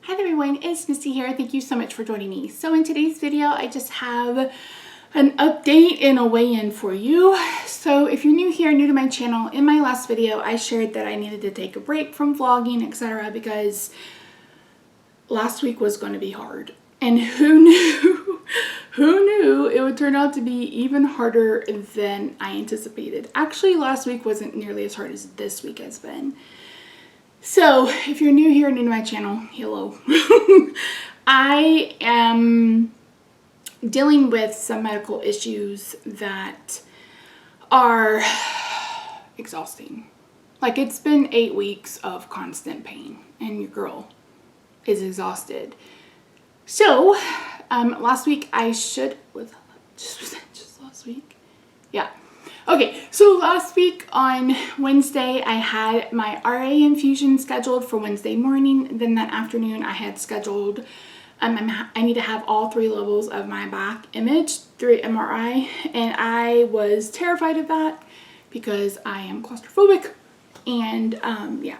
Hi there everyone, it's Misty here. Thank you so much for joining me. So in today's video, I just have an update and a weigh-in for you. So if you're new here, new to my channel, in my last video, I shared that I needed to take a break from vlogging, etc. because last week was going to be hard. And who knew, who knew it would turn out to be even harder than I anticipated. Actually, last week wasn't nearly as hard as this week has been. So if you're new here, new to my channel, hello. I am dealing with some medical issues that are exhausting. Like, it's been 8 weeks of constant pain and your girl is exhausted. So last week was just last week? Yeah. Okay, so last week on Wednesday, I had my RA infusion scheduled for Wednesday morning. Then that afternoon, I had scheduled, I need to have all 3 levels of my back imaged through MRI. And I was terrified of that because I am claustrophobic. And yeah.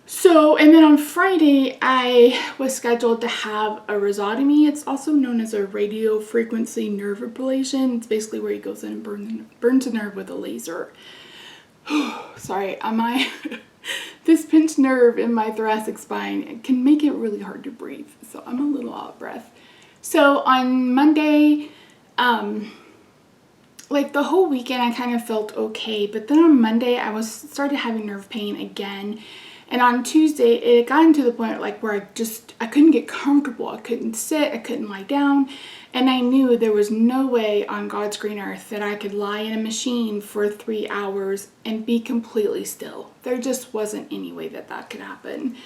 So, and then on Friday, I was scheduled to have a rhizotomy. It's also known as a radio frequency nerve ablation. It's basically where he goes in and burns a nerve with a laser. Sorry, this pinched nerve in my thoracic spine can make it really hard to breathe. So I'm a little out of breath. So on Monday, like the whole weekend, I kind of felt okay. But then on Monday, I started having nerve pain again. And on Tuesday, it got into the point like where I couldn't get comfortable. I couldn't sit, I couldn't lie down. And I knew there was no way on God's green earth that I could lie in a machine for 3 hours and be completely still. There just wasn't any way that that could happen.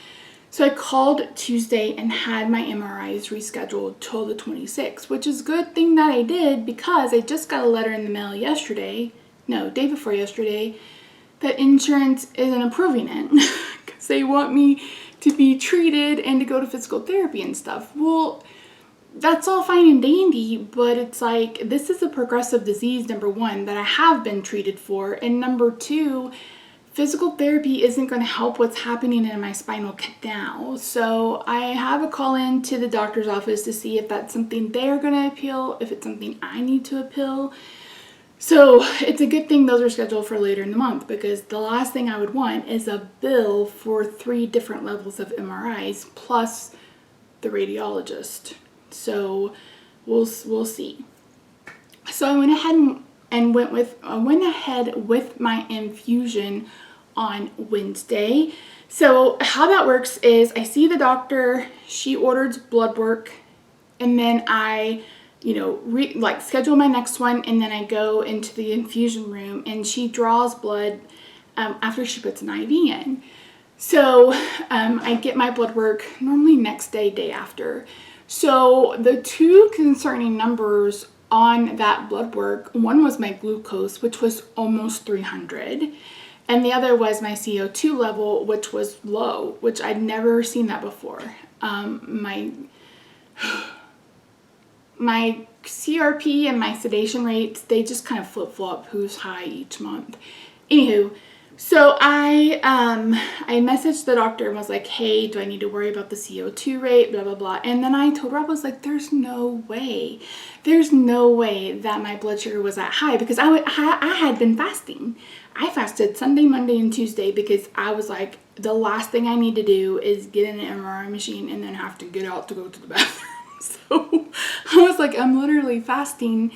So I called Tuesday and had my MRIs rescheduled till the 26th, which is a good thing that I did because I just got a letter in the mail day before yesterday, that insurance isn't approving it. They want me to be treated and to go to physical therapy and stuff. Well, that's all fine and dandy, but it's like, this is a progressive disease, number one, that I have been treated for. And number two, physical therapy isn't going to help what's happening in my spinal canal. So I have a call in to the doctor's office to see if that's something they're going to appeal, if it's something I need to appeal. So it's a good thing those are scheduled for later in the month, because the last thing I would want is a bill for 3 different levels of MRIs plus the radiologist. So we'll see. So I went ahead and went ahead with my infusion on Wednesday. So how that works is I see the doctor, she orders blood work, and then I schedule my next one, and then I go into the infusion room and she draws blood after she puts an IV in. So I get my blood work normally next day after. So the 2 concerning numbers on that blood work, one was my glucose, which was almost 300, and the other was my CO2 level, which was low, which I'd never seen that before. My CRP and my sedation rates, they just kind of flip-flop who's high each month. Anywho, so I messaged the doctor and was like, hey, do I need to worry about the CO2 rate, blah, blah, blah. And then I told her, I was like, there's no way that my blood sugar was that high, because I had been fasting. I fasted Sunday, Monday, and Tuesday because I was like, the last thing I need to do is get in an MRI machine and then have to get out to go to the bathroom. So I was like, I'm literally fasting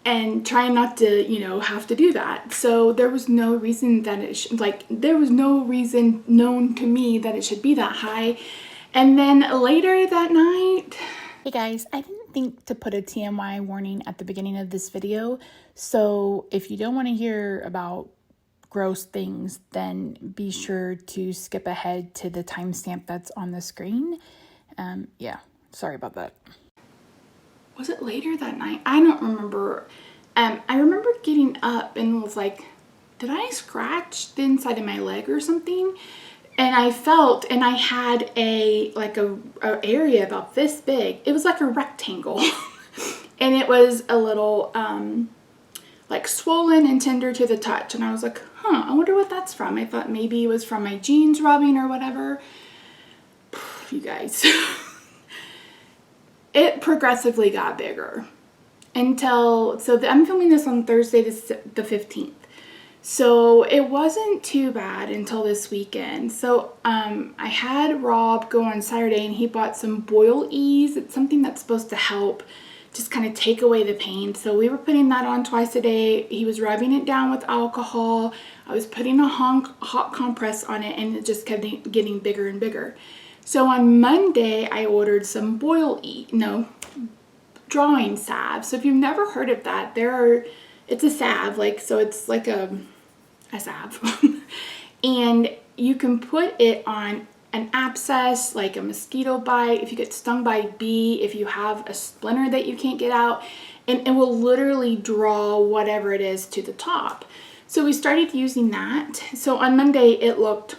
and trying not to, have to do that. So there was no reason that there was no reason known to me that it should be that high. And then later that night, hey guys, I didn't think to put a TMI warning at the beginning of this video. So if you don't want to hear about gross things, then be sure to skip ahead to the timestamp that's on the screen. Yeah. Sorry about that. Was it later that night? I don't remember. I remember getting up and was like, did I scratch the inside of my leg or something? And I felt, and I had a area about this big. It was like a rectangle. And it was a little like swollen and tender to the touch. And I was like, I wonder what that's from. I thought maybe it was from my jeans rubbing or whatever. you guys. It progressively got bigger until, I'm filming this on Thursday the 15th. So it wasn't too bad until this weekend. So I had Rob go on Saturday and he bought some Boil Ease. It's something that's supposed to help just kind of take away the pain. So we were putting that on twice a day. He was rubbing it down with alcohol. I was putting a hot compress on it, and it just kept getting bigger and bigger. So on Monday, I ordered some drawing salve. So if you've never heard of that, it's a salve, so it's like a salve. And you can put it on an abscess, like a mosquito bite, if you get stung by a bee, if you have a splinter that you can't get out, and it will literally draw whatever it is to the top. So we started using that. So on Monday, it looked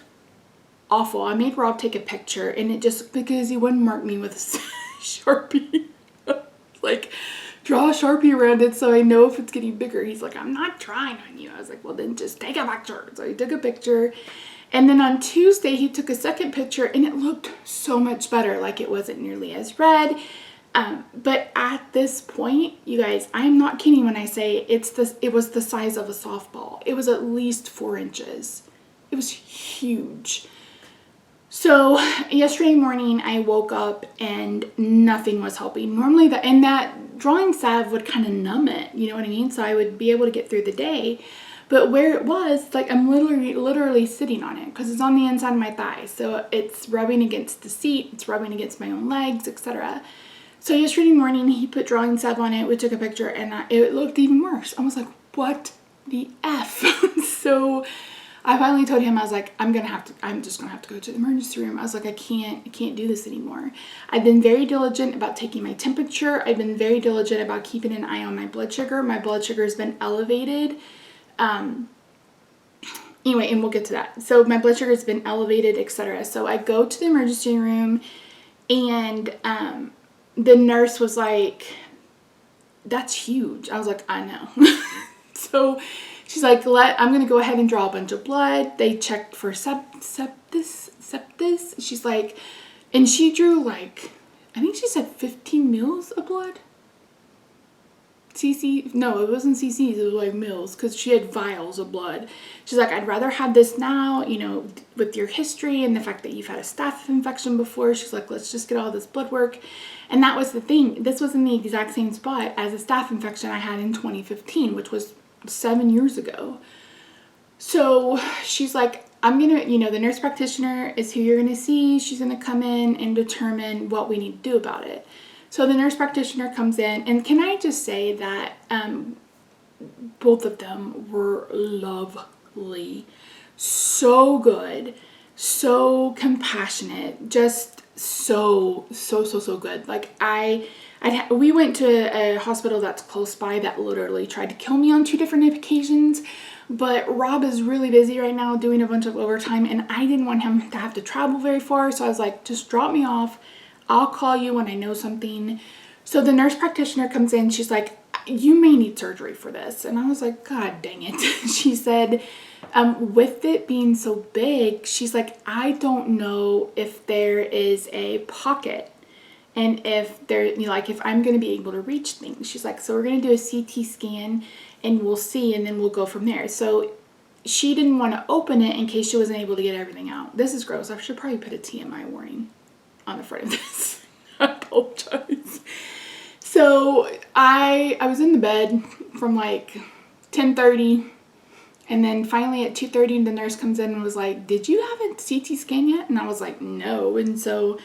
awful. I made Rob take a picture, and it just, because he wouldn't mark me with a Sharpie, like, draw a Sharpie around it so I know if it's getting bigger. He's like, I'm not trying on you. I was like, well, then just take a picture. So he took a picture. And then on Tuesday, he took a second picture, and it looked so much better. Like, it wasn't nearly as red. But at this point, you guys, I'm not kidding when I say it was the size of a softball. It was at least 4 inches. It was huge. So yesterday morning, I woke up and nothing was helping. Normally, that drawing salve would kind of numb it, you know what I mean? So I would be able to get through the day. But where it was, like, I'm literally sitting on it because it's on the inside of my thigh. So it's rubbing against the seat, it's rubbing against my own legs, etc. So yesterday morning, he put drawing salve on it. We took a picture, and it looked even worse. I was like, what the F? So I finally told him, I was like, I'm just gonna have to go to the emergency room. I was like, I can't do this anymore. I've been very diligent about taking my temperature. I've been very diligent about keeping an eye on my blood sugar. My blood sugar has been elevated. Anyway, and we'll get to that. So my blood sugar has been elevated, etc. So I go to the emergency room, and the nurse was like, that's huge. I was like, I know. So she's like, I'm going to go ahead and draw a bunch of blood. They checked for sepsis. She's like, and she drew, like, I think she said 15 mils of blood. cc, no, it wasn't cc's, it was like mils, because she had vials of blood. She's like, I'd rather have this now, with your history and the fact that you've had a staph infection before. She's like, let's just get all this blood work. And that was the thing. This was in the exact same spot as a staph infection I had in 2015, which was 7 years ago. So she's like, I'm gonna, the nurse practitioner is who you're gonna see. She's gonna come in and determine what we need to do about it. So the nurse practitioner comes in, and can I just say that both of them were lovely, so good, so compassionate, just so good. Like, we went to a hospital that's close by that literally tried to kill me on 2 different occasions, but Rob is really busy right now doing a bunch of overtime, and I didn't want him to have to travel very far, so I was like, just drop me off. I'll call you when I know something. So the nurse practitioner comes in. She's like, you may need surgery for this. And I was like, God dang it. She said, with it being so big, she's like, I don't know if there is a pocket and if if I'm going to be able to reach things. She's like, so we're going to do a CT scan and we'll see, and then we'll go from there. So she didn't want to open it in case she wasn't able to get everything out. This is gross. I should probably put a TMI warning on the front of this. I apologize. So I was in the bed from like 10:30, and then finally at 2:30 the nurse comes in and was like, did you have a CT scan yet? And I was like, no. And so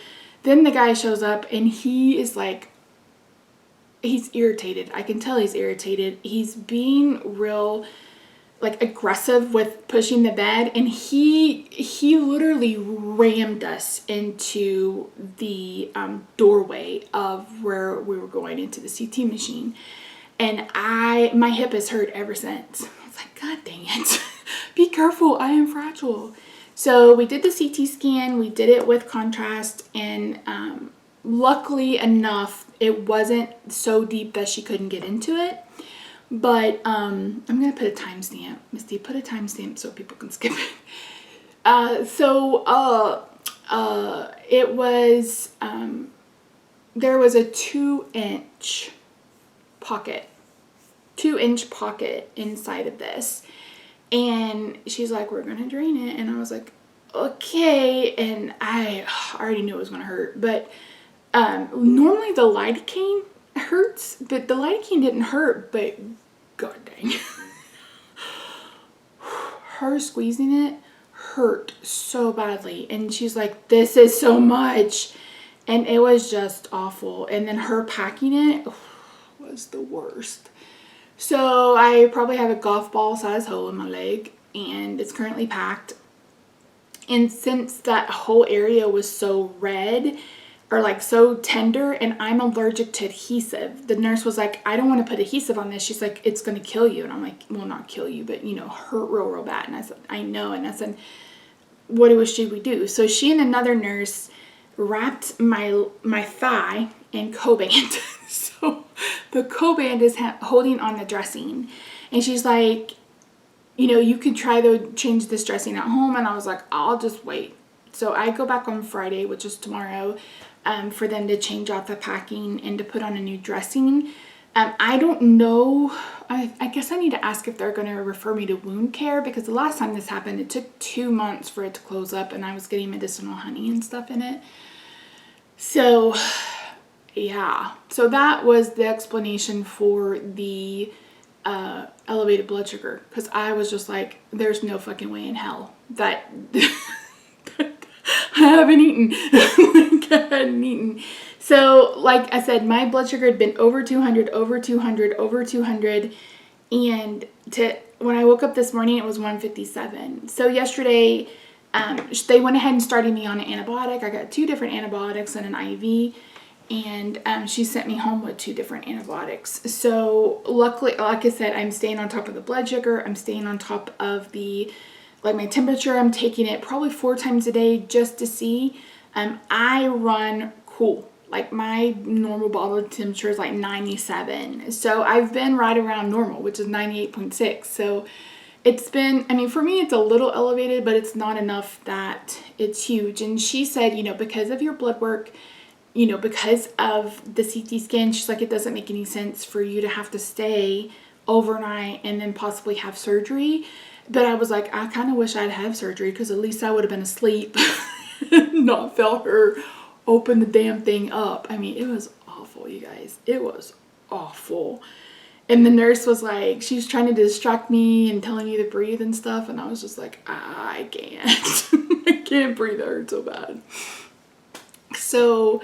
then the guy shows up, and he is like, he's irritated. I can tell he's irritated. He's being real, like, aggressive with pushing the bed, and he literally rammed us into the doorway of where we were going into the CT machine, and my hip has hurt ever since. I was like, God dang it. Be careful, I am fragile. So we did the CT scan, we did it with contrast, and luckily enough, it wasn't so deep that she couldn't get into it. But I'm going to put a timestamp. Misty, put a timestamp so people can skip it. it was, there was a 2-inch pocket, 2-inch pocket inside of this. And she's like, we're going to drain it. And I was like, okay. And I already knew it was going to hurt. But normally the lidocaine hurts, but the lidocaine didn't hurt. But god dang. Her squeezing it hurt so badly. And she's like, this is so much. And it was just awful. And then her packing it was the worst. So I probably have a golf ball size hole in my leg, and it's currently packed. And since that whole area was so red, or like so tender, and I'm allergic to adhesive, the nurse was like, I don't want to put adhesive on this. She's like, it's going to kill you. And I'm like, well, not kill you, but you know, hurt real bad. And I said, I know. And I said, what should we do? So she and another nurse wrapped my thigh in Coband. So the Coband is holding on the dressing, and she's like, you know, you could try to change this dressing at home. And I was like, I'll just wait. So I go back on Friday, which is tomorrow, for them to change out the packing and to put on a new dressing. I don't know. I guess I need to ask if they're going to refer me to wound care, because the last time this happened, it took 2 months for it to close up, and I was getting medicinal honey and stuff in it. So yeah, so that was the explanation for the elevated blood sugar, because I was just like, there's no fucking way in hell that I haven't eaten. I hadn't eaten. So like I said, my blood sugar had been over 200, over 200, over 200, and when I woke up this morning, it was 157. So yesterday, they went ahead and started me on an antibiotic. I got 2 different antibiotics and an IV. And she sent me home with 2 different antibiotics. So luckily, like I said, I'm staying on top of the blood sugar. I'm staying on top of my temperature. I'm taking it probably 4 times a day just to see. I run cool. Like my normal body temperature is like 97. So I've been right around normal, which is 98.6. So it's been, I mean, for me, it's a little elevated, but it's not enough that it's huge. And she said, you know, because of your blood work, you know, because of the CT scan, she's like, it doesn't make any sense for you to have to stay overnight and then possibly have surgery. But I was like, I kind of wish I'd have surgery, because at least I would have been asleep and not felt her open the damn thing up. I mean, it was awful, you guys. It was awful. And the nurse was like, she was trying to distract me and telling me to breathe and stuff. And I was just like, I can't. I can't breathe. It hurts so bad. So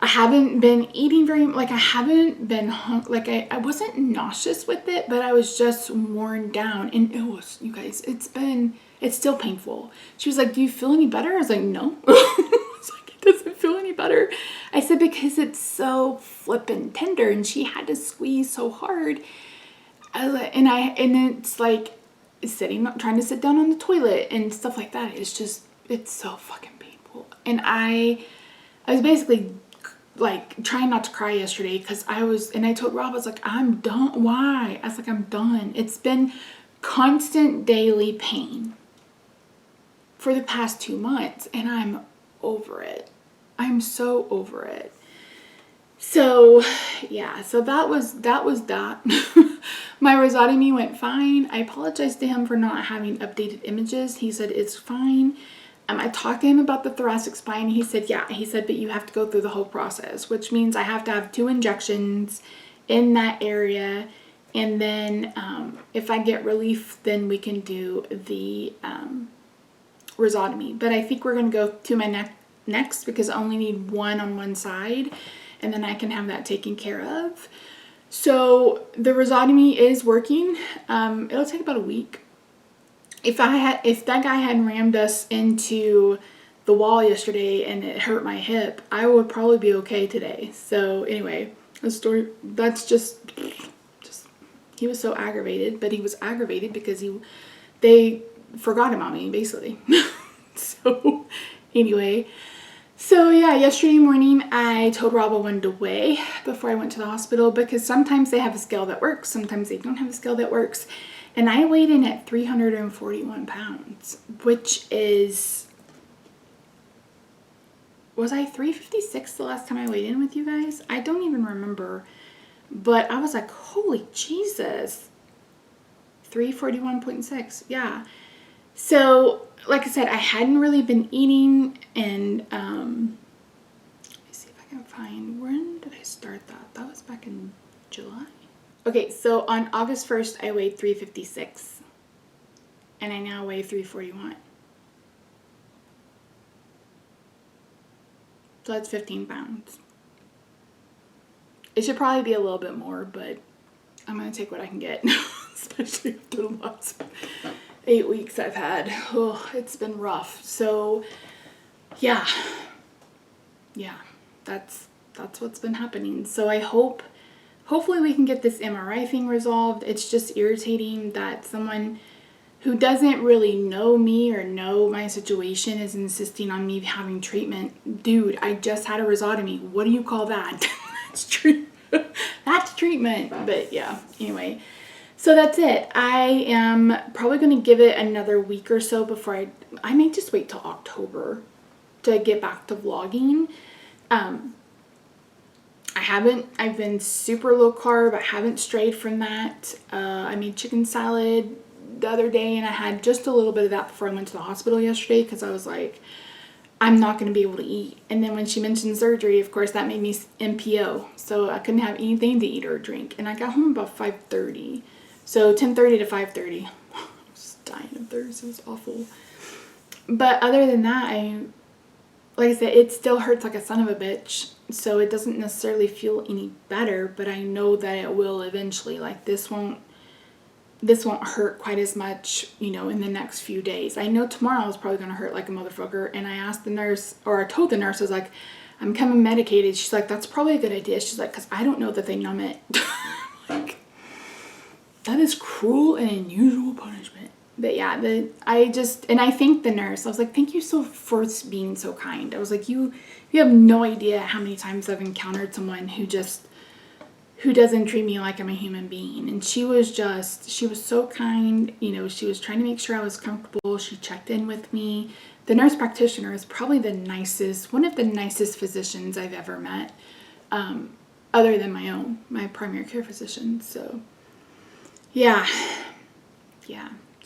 I haven't been eating I haven't been I wasn't nauseous with it, but I was just worn down. And it was, you guys, it's still painful. She was like, do you feel any better? I was like, no. I was like, it doesn't feel any better. I said, because it's so flippin' tender, and she had to squeeze so hard. I was like, and it's like trying to sit down on the toilet and stuff like that. It's so fucking painful. And I was basically like trying not to cry yesterday, because and I told Rob, I was like, I'm done. Why? I was like, I'm done. It's been constant daily pain for the past 2 months, and I'm over it. I'm so over it. So yeah, so that was that. My rhizotomy went fine. I apologized to him for not having updated images. He said it's fine. I talked to him about the thoracic spine. He said, yeah. He said, but you have to go through the whole process, which means I have to have 2 injections in that area. And then if I get relief, then we can do the rhizotomy. But I think we're going to go to my neck next, because I only need 1 on one side, and then I can have that taken care of. So the rhizotomy is working. It'll take about a week. If that guy hadn't rammed us into the wall yesterday and it hurt my hip, I would probably be okay today. So anyway, the story, that's just he was so aggravated, but he was aggravated because they forgot about me, basically. So anyway, so yeah, yesterday morning I told Rob I wanted to weigh before I went to the hospital, because sometimes they have a scale that works, sometimes they don't have a scale that works. And I weighed in at 341 pounds, which is was I 356 the last time I weighed in with you guys? I don't even remember. But I was like, holy Jesus. 341.6. Yeah. So, like I said, I hadn't really been eating, and let me see if I can find, when did I start that? That was back in July. Okay, so on August 1st, I weighed 356, and I now weigh 341. So that's 15 pounds. It should probably be a little bit more, but I'm going to take what I can get, especially after the last 8 weeks I've had. Oh, it's been rough. So, yeah, that's what's been happening. So I hopefully we can get this MRI thing resolved. It's just irritating that someone who doesn't really know me or know my situation is insisting on me having treatment. Dude, I just had a rhizotomy. What do you call that? That's treatment. That's treatment. But yeah, anyway. So that's it. I am probably going to give it another week or so before I may just wait till October to get back to vlogging. I've been super low carb. I haven't strayed from that. I made chicken salad the other day, and I had just a little bit of that before I went to the hospital yesterday, because I was like, I'm not going to be able to eat. And then when she mentioned surgery, of course, that made me MPO. So I couldn't have anything to eat or drink. And I got home about 5:30. So 10:30 to 5:30. I was dying of thirst. It was awful. But other than that, like I said, it still hurts like a son of a bitch. So it doesn't necessarily feel any better, but I know that it will eventually. Like this won't hurt quite as much, you know, in the next few days. I know tomorrow is probably going to hurt like a motherfucker. And I asked the nurse, or I told the nurse, I was like, I'm coming medicated. She's like, that's probably a good idea. She's like, because I don't know that they numb it. Like, that is cruel and unusual punishment. But yeah, I thanked the nurse. I was like, thank you for being so kind. I was like, you have no idea how many times I've encountered someone who doesn't treat me like I'm a human being. And she was so kind. You know, she was trying to make sure I was comfortable. She checked in with me. The nurse practitioner is probably one of the nicest physicians I've ever met, other than my primary care physician. So yeah.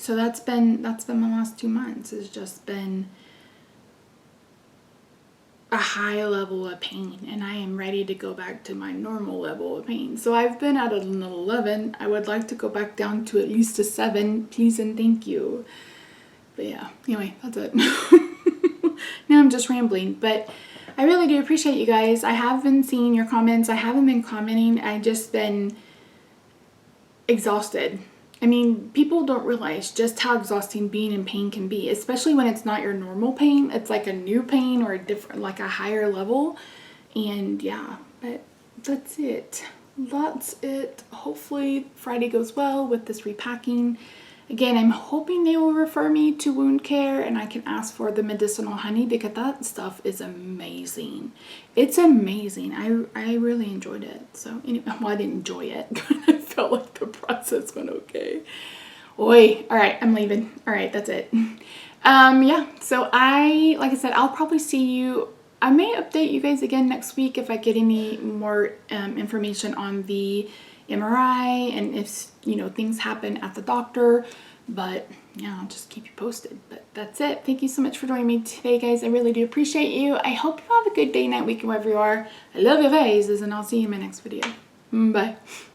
So that's been my last 2 months. It's just been a high level of pain, and I am ready to go back to my normal level of pain. So I've been at an 11. I would like to go back down to at least a 7, please and thank you. But yeah, anyway, that's it. Now I'm just rambling, but I really do appreciate you guys. I have been seeing your comments. I haven't been commenting. I've just been exhausted. I mean, people don't realize just how exhausting being in pain can be, especially when it's not your normal pain. It's like a new pain or like a higher level. And yeah, but that's it. Hopefully Friday goes well with this repacking. Again, I'm hoping they will refer me to wound care and I can ask for the medicinal honey, because that stuff is amazing. It's amazing. I really enjoyed it. So anyway, well, I didn't enjoy it, but I felt like the process went okay. Oi, all right, I'm leaving. All right, that's it. Yeah, so like I said, I'll probably see you. I may update you guys again next week if I get any more information on the MRI and if, you know, things happen at the doctor. But yeah, I'll just keep you posted. But that's it. Thank you so much for joining me today, guys. I really do appreciate you. I hope you have a good day, night, weekend, wherever you are. I love your faces, and I'll see you in my next video. Bye.